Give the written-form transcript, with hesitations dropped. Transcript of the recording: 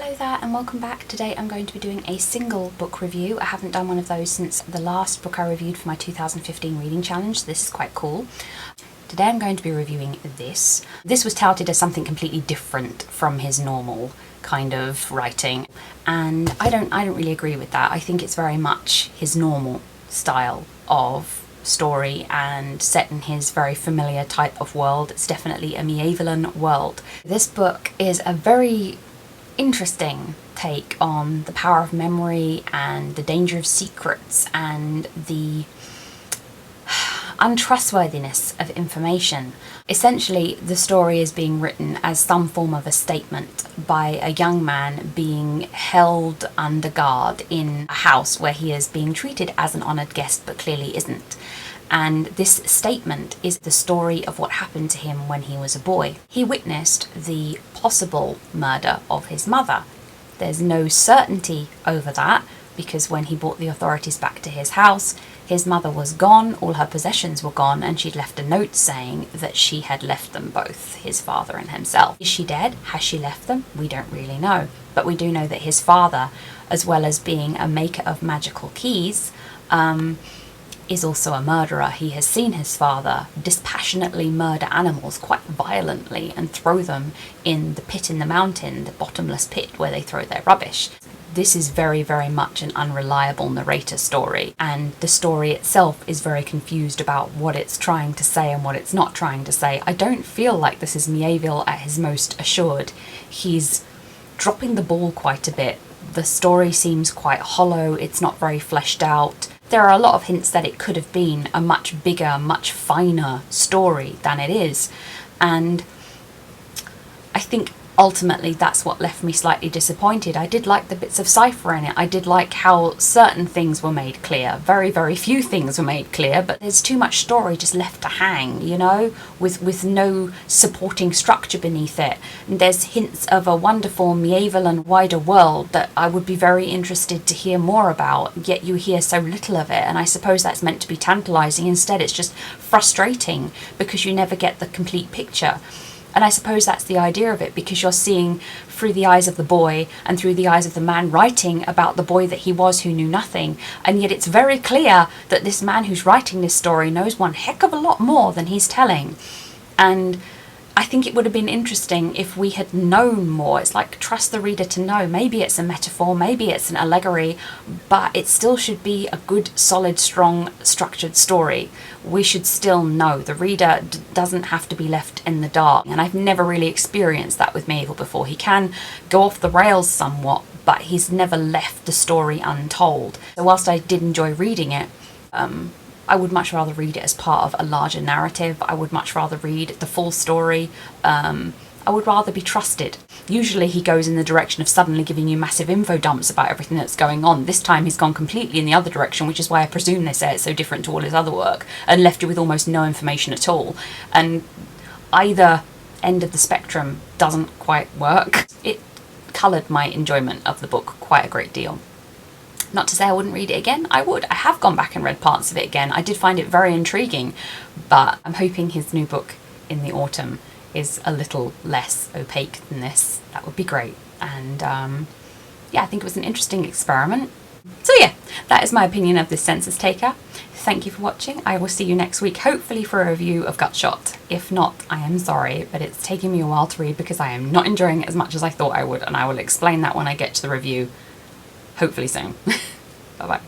Hello there and welcome back. Today I'm going to be doing a single book review. I haven't done one of those since the last book I reviewed for my 2015 reading challenge, so this is quite cool. Today I'm going to be reviewing this. This was touted as something completely different from his normal kind of writing, and I don't really agree with that. I think it's very much his normal style of story and set in his very familiar type of world. It's definitely a Mievillan world. This book is a very interesting take on the power of memory and the danger of secrets and the untrustworthiness of information. Essentially, the story is being written as some form of a statement by a young man being held under guard in a house where he is being treated as an honoured guest but clearly isn't. And this statement is the story of what happened to him when he was a boy. He witnessed the possible murder of his mother. There's no certainty over that because when he brought the authorities back to his house, his mother was gone, all her possessions were gone, and she'd left a note saying that she had left them both, his father and himself. Is she dead? Has she left them? We don't really know. But we do know that his father, as well as being a maker of magical keys, is also a murderer. He has seen his father dispassionately murder animals quite violently and throw them in the pit in the mountain, the bottomless pit where they throw their rubbish. This is very, very much an unreliable narrator story, and the story itself is very confused about what it's trying to say and what it's not trying to say. I don't feel like this is Mieville at his most assured. He's dropping the ball quite a bit. The story seems quite hollow, it's not very fleshed out. There are a lot of hints that it could have been a much bigger, much finer story than it is, and I think ultimately that's what left me slightly disappointed. I did like the bits of cipher in it. I did like how certain things were made clear. Very, very few things were made clear, but there's too much story just left to hang, you know, with no supporting structure beneath it. And there's hints of a wonderful Mievillan wider world that I would be very interested to hear more about, yet you hear so little of it, and I suppose that's meant to be tantalising. Instead it's just frustrating because you never get the complete picture. And I suppose that's the idea of it, because you're seeing through the eyes of the boy and through the eyes of the man writing about the boy that he was who knew nothing. And yet it's very clear that this man who's writing this story knows one heck of a lot more than he's telling. And I think it would have been interesting if we had known more. It's like, trust the reader to know. Maybe it's a metaphor, maybe it's an allegory, but it still should be a good, solid, strong, structured story. We should still know. The reader doesn't have to be left in the dark. And I've never really experienced that with Mieville before. He can go off the rails somewhat, but he's never left the story untold. So whilst I did enjoy reading it, I would much rather read it as part of a larger narrative. I would much rather read the full story. I would rather be trusted. Usually he goes in the direction of suddenly giving you massive info dumps about everything that's going on. This time he's gone completely in the other direction, which is why I presume they say it's so different to all his other work, and left you with almost no information at all. And either end of the spectrum doesn't quite work. It coloured my enjoyment of the book quite a great deal. Not to say I wouldn't read it again, I would. I have gone back and read parts of it again. I did find it very intriguing, but I'm hoping his new book in the autumn is a little less opaque than this. That would be great. And yeah, I think it was an interesting experiment. So yeah, that is my opinion of this Census-Taker. Thank you for watching. I will see you next week, hopefully for a review of Gutshot. If not, I am sorry, but it's taking me a while to read because I am not enjoying it as much as I thought I would, and I will explain that when I get to the review. Hopefully soon. Bye bye.